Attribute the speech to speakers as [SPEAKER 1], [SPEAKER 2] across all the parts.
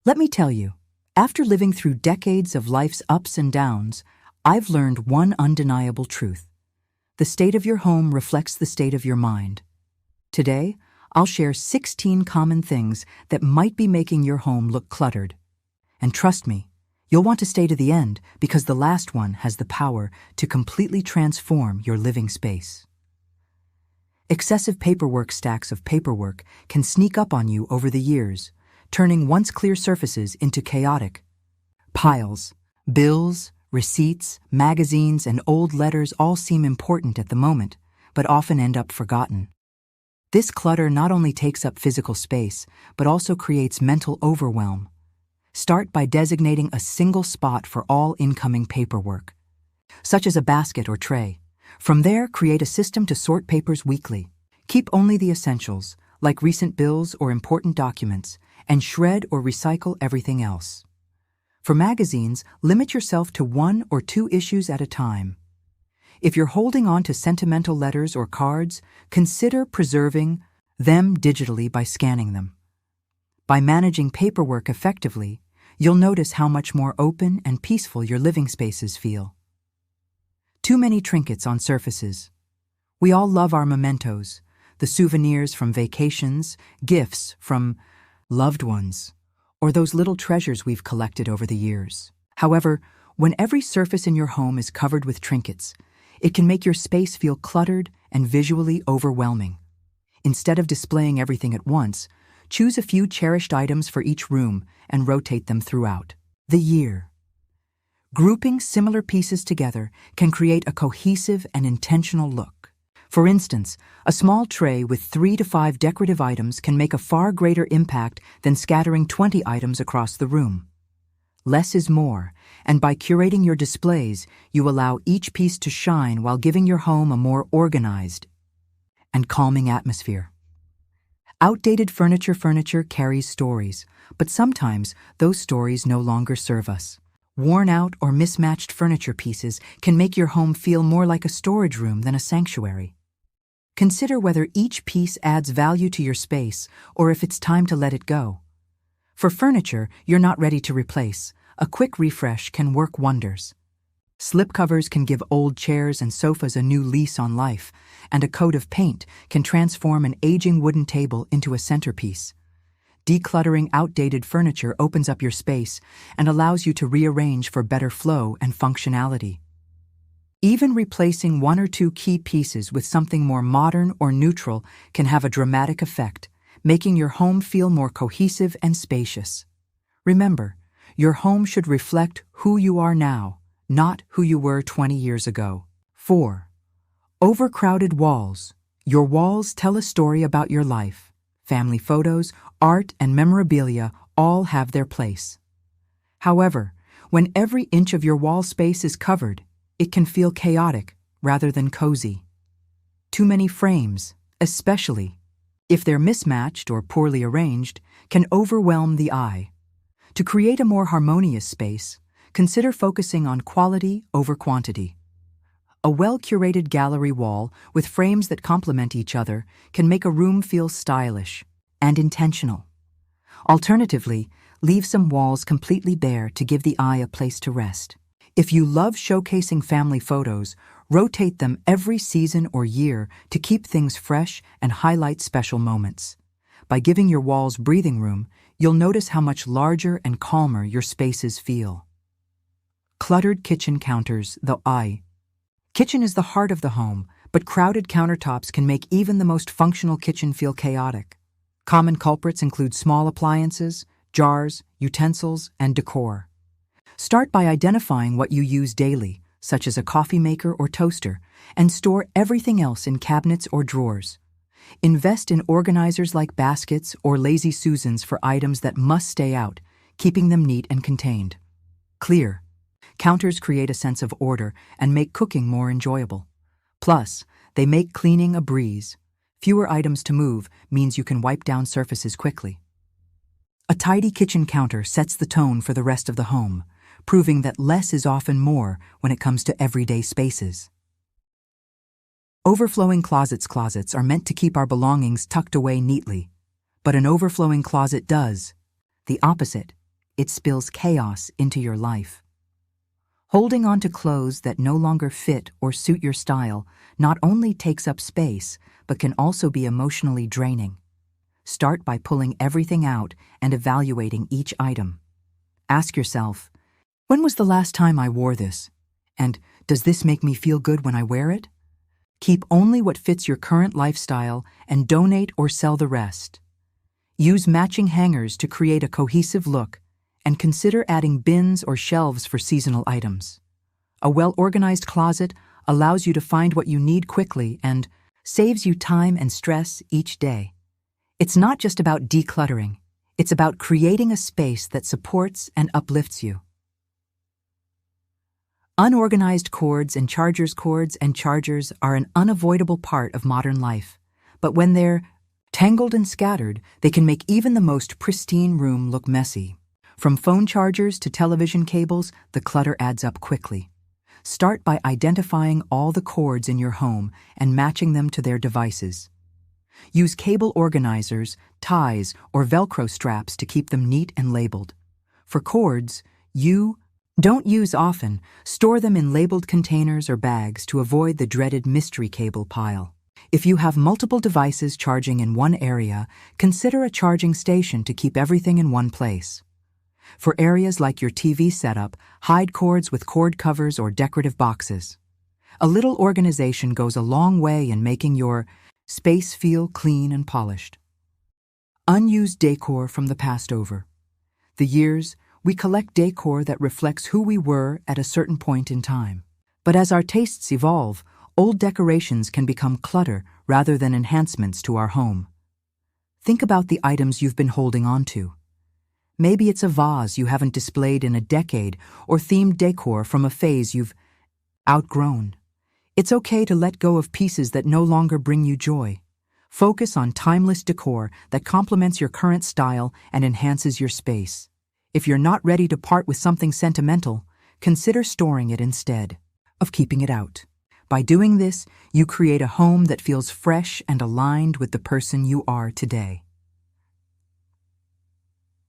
[SPEAKER 1] Let me tell you, after living through decades of life's ups and downs, I've learned one undeniable truth. The state of your home reflects the state of your mind. Today, I'll share 16 common things that might be making your home look cluttered. And trust me, you'll want to stay to the end because the last one has the power to completely transform your living space. Excessive paperwork stacks of paperwork can sneak up on you over the years, turning once clear surfaces into chaotic piles. Bills, receipts, magazines, and old letters all seem important at the moment, but often end up forgotten. This clutter not only takes up physical space, but also creates mental overwhelm. Start by designating a single spot for all incoming paperwork, such as a basket or tray. From there, create a system to sort papers weekly. Keep only the essentials, like recent bills or important documents, and shred or recycle everything else. For magazines, limit yourself to 1 or 2 issues at a time. If you're holding on to sentimental letters or cards, consider preserving them digitally by scanning them. By managing paperwork effectively, you'll notice how much more open and peaceful your living spaces feel. Too many trinkets on surfaces. We all love our mementos, the souvenirs from vacations, gifts from loved ones, or those little treasures we've collected over the years. However, when every surface in your home is covered with trinkets, it can make your space feel cluttered and visually overwhelming. Instead of displaying everything at once, choose a few cherished items for each room and rotate them throughout the year. Grouping similar pieces together can create a cohesive and intentional look. For instance, a small tray with 3 to 5 decorative items can make a far greater impact than scattering 20 items across the room. Less is more, and by curating your displays, you allow each piece to shine while giving your home a more organized and calming atmosphere. Outdated furniture carries stories, but sometimes those stories no longer serve us. Worn out or mismatched furniture pieces can make your home feel more like a storage room than a sanctuary. Consider whether each piece adds value to your space or if it's time to let it go. For furniture you're not ready to replace, a quick refresh can work wonders. Slipcovers can give old chairs and sofas a new lease on life, and a coat of paint can transform an aging wooden table into a centerpiece. Decluttering outdated furniture opens up your space and allows you to rearrange for better flow and functionality. Even replacing 1 or 2 key pieces with something more modern or neutral can have a dramatic effect, making your home feel more cohesive and spacious. Remember, your home should reflect who you are now, not who you were 20 years ago. 4. Overcrowded walls. Your walls tell a story about your life. Family photos, art, and memorabilia all have their place. However, when every inch of your wall space is covered, it can feel chaotic rather than cozy. Too many frames, especially if they're mismatched or poorly arranged, can overwhelm the eye. To create a more harmonious space, consider focusing on quality over quantity. A well-curated gallery wall with frames that complement each other can make a room feel stylish and intentional. Alternatively, leave some walls completely bare to give the eye a place to rest. If you love showcasing family photos, rotate them every season or year to keep things fresh and highlight special moments. By giving your walls breathing room, you'll notice how much larger and calmer your spaces feel. Cluttered kitchen counters, Kitchen is the heart of the home, but crowded countertops can make even the most functional kitchen feel chaotic. Common culprits include small appliances, jars, utensils, and decor. Start by identifying what you use daily, such as a coffee maker or toaster, and store everything else in cabinets or drawers. Invest in organizers like baskets or Lazy Susans for items that must stay out, keeping them neat and contained. Clear. Counters create a sense of order and make cooking more enjoyable. Plus, they make cleaning a breeze. Fewer items to move means you can wipe down surfaces quickly. A tidy kitchen counter sets the tone for the rest of the home, proving that less is often more when it comes to everyday spaces. Overflowing closets are meant to keep our belongings tucked away neatly, but an overflowing closet does the opposite. it spills chaos into your life. Holding on to clothes that no longer fit or suit your style not only takes up space, but can also be emotionally draining. Start by pulling everything out and evaluating each item. Ask yourself, when was the last time I wore this? And does this make me feel good when I wear it? Keep only what fits your current lifestyle and donate or sell the rest. Use matching hangers to create a cohesive look, and consider adding bins or shelves for seasonal items. A well-organized closet allows you to find what you need quickly and saves you time and stress each day. It's not just about decluttering, it's about creating a space that supports and uplifts you. Unorganized cords and chargers are an unavoidable part of modern life, but when they're tangled and scattered, they can make even the most pristine room look messy. From phone chargers to television cables, the clutter adds up quickly. Start by identifying all the cords in your home and matching them to their devices. Use cable organizers, ties, or Velcro straps to keep them neat and labeled. For cords, you don't use often, store them in labeled containers or bags to avoid the dreaded mystery cable pile. If you have multiple devices charging in one area, consider a charging station to keep everything in one place. For areas like your TV setup, hide cords with cord covers or decorative boxes. A little organization goes a long way in making your space feel clean and polished. Unused decor from the past over. The years, we collect decor that reflects who we were at a certain point in time. But as our tastes evolve, old decorations can become clutter rather than enhancements to our home. Think about the items you've been holding on to. Maybe it's a vase you haven't displayed in a decade or themed decor from a phase you've outgrown. It's okay to let go of pieces that no longer bring you joy. Focus on timeless decor that complements your current style and enhances your space. If you're not ready to part with something sentimental, consider storing it instead of keeping it out. By doing this, you create a home that feels fresh and aligned with the person you are today.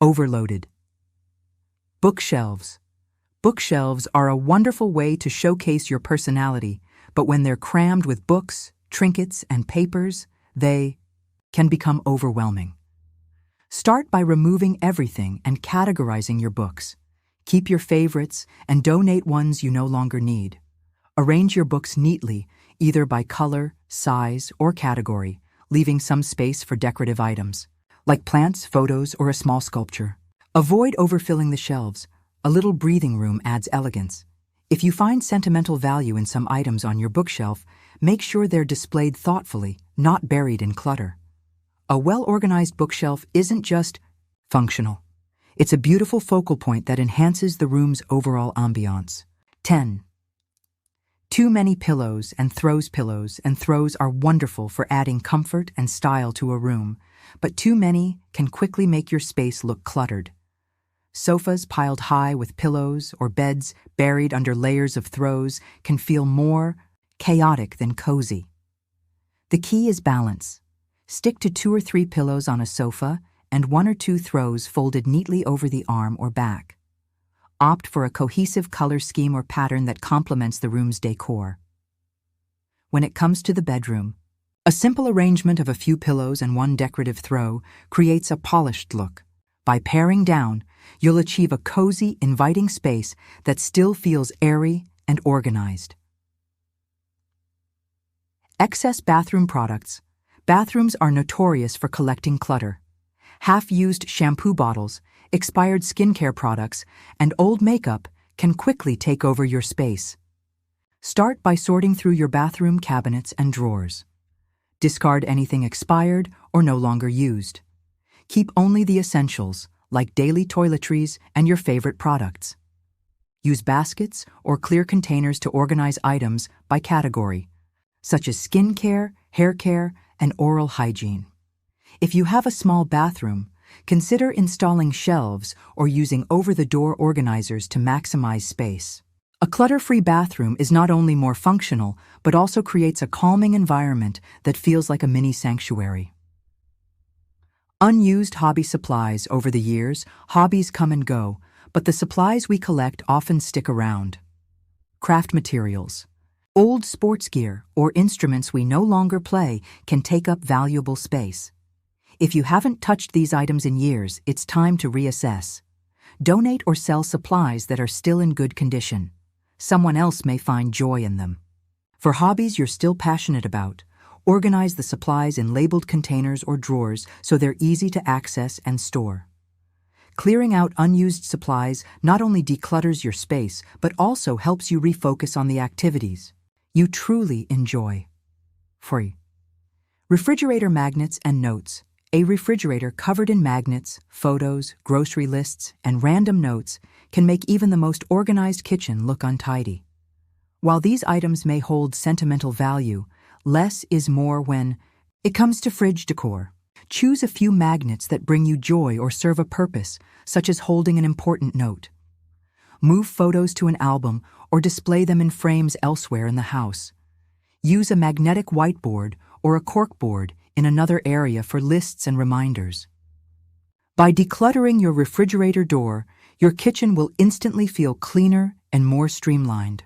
[SPEAKER 1] Overloaded. Bookshelves. Bookshelves are a wonderful way to showcase your personality, but when they're crammed with books, trinkets, and papers, they can become overwhelming. Start by removing everything and categorizing your books. Keep your favorites and donate ones you no longer need. Arrange your books neatly, either by color, size, or category, leaving some space for decorative items, like plants, photos, or a small sculpture. Avoid overfilling the shelves. A little breathing room adds elegance. If you find sentimental value in some items on your bookshelf, make sure they're displayed thoughtfully, not buried in clutter. A well-organized bookshelf isn't just functional. It's a beautiful focal point that enhances the room's overall ambiance. 10. Too many pillows and throws. Pillows and throws are wonderful for adding comfort and style to a room, but too many can quickly make your space look cluttered. Sofas piled high with pillows or beds buried under layers of throws can feel more chaotic than cozy. The key is balance. Stick to 2 or 3 pillows on a sofa and 1 or 2 throws folded neatly over the arm or back. Opt for a cohesive color scheme or pattern that complements the room's decor. When it comes to the bedroom, a simple arrangement of a few pillows and 1 decorative throw creates a polished look. By paring down, you'll achieve a cozy, inviting space that still feels airy and organized. Excess bathroom products. Bathrooms are notorious for collecting clutter. Half-used shampoo bottles, expired skincare products, and old makeup can quickly take over your space. Start by sorting through your bathroom cabinets and drawers. Discard anything expired or no longer used. Keep only the essentials, like daily toiletries and your favorite products. Use baskets or clear containers to organize items by category, such as skincare, hair care, and oral hygiene. If you have a small bathroom, consider installing shelves or using over-the-door organizers to maximize space. A clutter-free bathroom is not only more functional, but also creates a calming environment that feels like a mini sanctuary. Unused hobby supplies. Over the years, hobbies come and go, but the supplies we collect often stick around. Craft materials. Old sports gear or instruments we no longer play can take up valuable space. If you haven't touched these items in years, it's time to reassess. Donate or sell supplies that are still in good condition. Someone else may find joy in them. For hobbies you're still passionate about, organize the supplies in labeled containers or drawers so they're easy to access and store. Clearing out unused supplies not only declutters your space, but also helps you refocus on the activities you truly enjoy. Free. Refrigerator magnets and notes. A refrigerator covered in magnets, photos, grocery lists, and random notes can make even the most organized kitchen look untidy. While these items may hold sentimental value, less is more when it comes to fridge decor. Choose a few magnets that bring you joy or serve a purpose, such as holding an important note. Move photos to an album or display them in frames elsewhere in the house. Use a magnetic whiteboard or a corkboard in another area for lists and reminders. By decluttering your refrigerator door, your kitchen will instantly feel cleaner and more streamlined.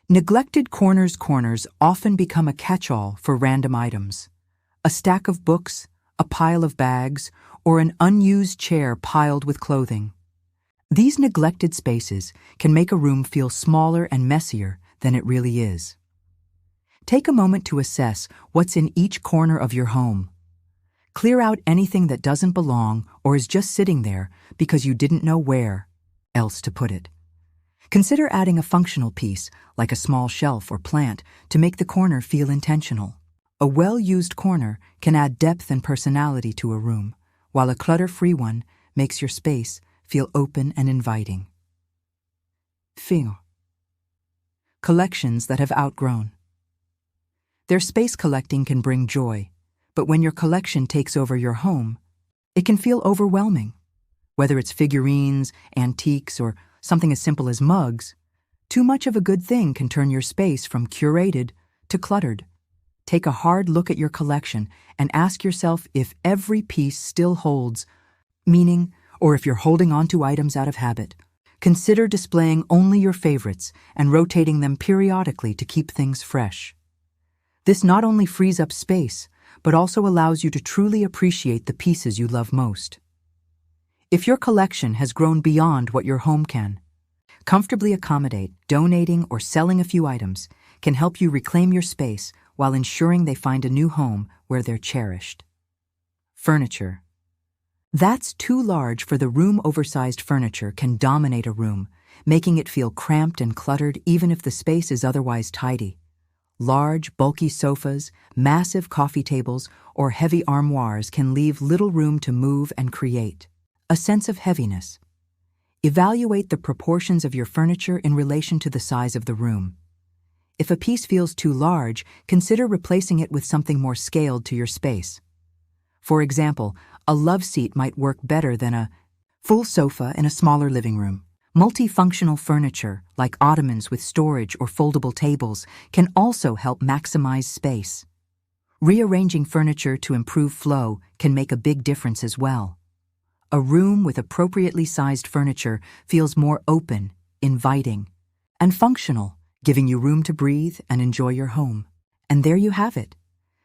[SPEAKER 1] Neglected corners. Corners often become a catch-all for random items. A stack of books, a pile of bags, or an unused chair piled with clothing. These neglected spaces can make a room feel smaller and messier than it really is. Take a moment to assess what's in each corner of your home. Clear out anything that doesn't belong or is just sitting there because you didn't know where else to put it. Consider adding a functional piece, like a small shelf or plant, to make the corner feel intentional. A well-used corner can add depth and personality to a room, while a clutter-free one makes your space feel open and inviting. Fin. Collections that have outgrown. Their space collecting can bring joy, but when your collection takes over your home, it can feel overwhelming. Whether it's figurines, antiques, or something as simple as mugs, too much of a good thing can turn your space from curated to cluttered. Take a hard look at your collection and ask yourself if every piece still holds meaning or if you're holding on to items out of habit. Consider displaying only your favorites and rotating them periodically to keep things fresh. This not only frees up space, but also allows you to truly appreciate the pieces you love most. If your collection has grown beyond what your home can comfortably accommodate, donating or selling a few items can help you reclaim your space while ensuring they find a new home where they're cherished. Furniture. That's too large for the room. Oversized furniture can dominate a room, making it feel cramped and cluttered even if the space is otherwise tidy. Large, bulky sofas, massive coffee tables, or heavy armoires can leave little room to move and create a sense of heaviness. Evaluate the proportions of your furniture in relation to the size of the room. If a piece feels too large, consider replacing it with something more scaled to your space. For example, a love seat might work better than a full sofa in a smaller living room. Multifunctional furniture, like ottomans with storage or foldable tables, can also help maximize space. Rearranging furniture to improve flow can make a big difference as well. A room with appropriately sized furniture feels more open, inviting, and functional, giving you room to breathe and enjoy your home. And there you have it.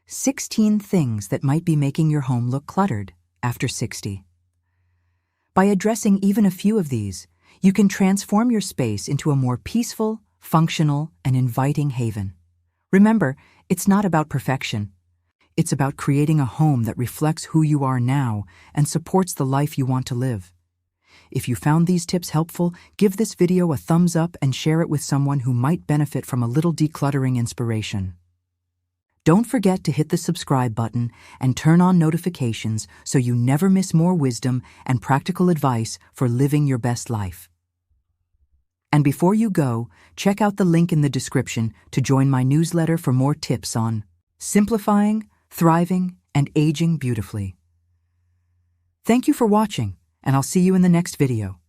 [SPEAKER 1] 16 things that might be making your home look cluttered after 60. By addressing even a few of these, you can transform your space into a more peaceful, functional, and inviting haven. Remember, it's not about perfection. It's about creating a home that reflects who you are now and supports the life you want to live. If you found these tips helpful, give this video a thumbs up and share it with someone who might benefit from a little decluttering inspiration. Don't forget to hit the subscribe button and turn on notifications so you never miss more wisdom and practical advice for living your best life. And before you go, check out the link in the description to join my newsletter for more tips on simplifying, thriving, and aging beautifully. Thank you for watching, and I'll see you in the next video.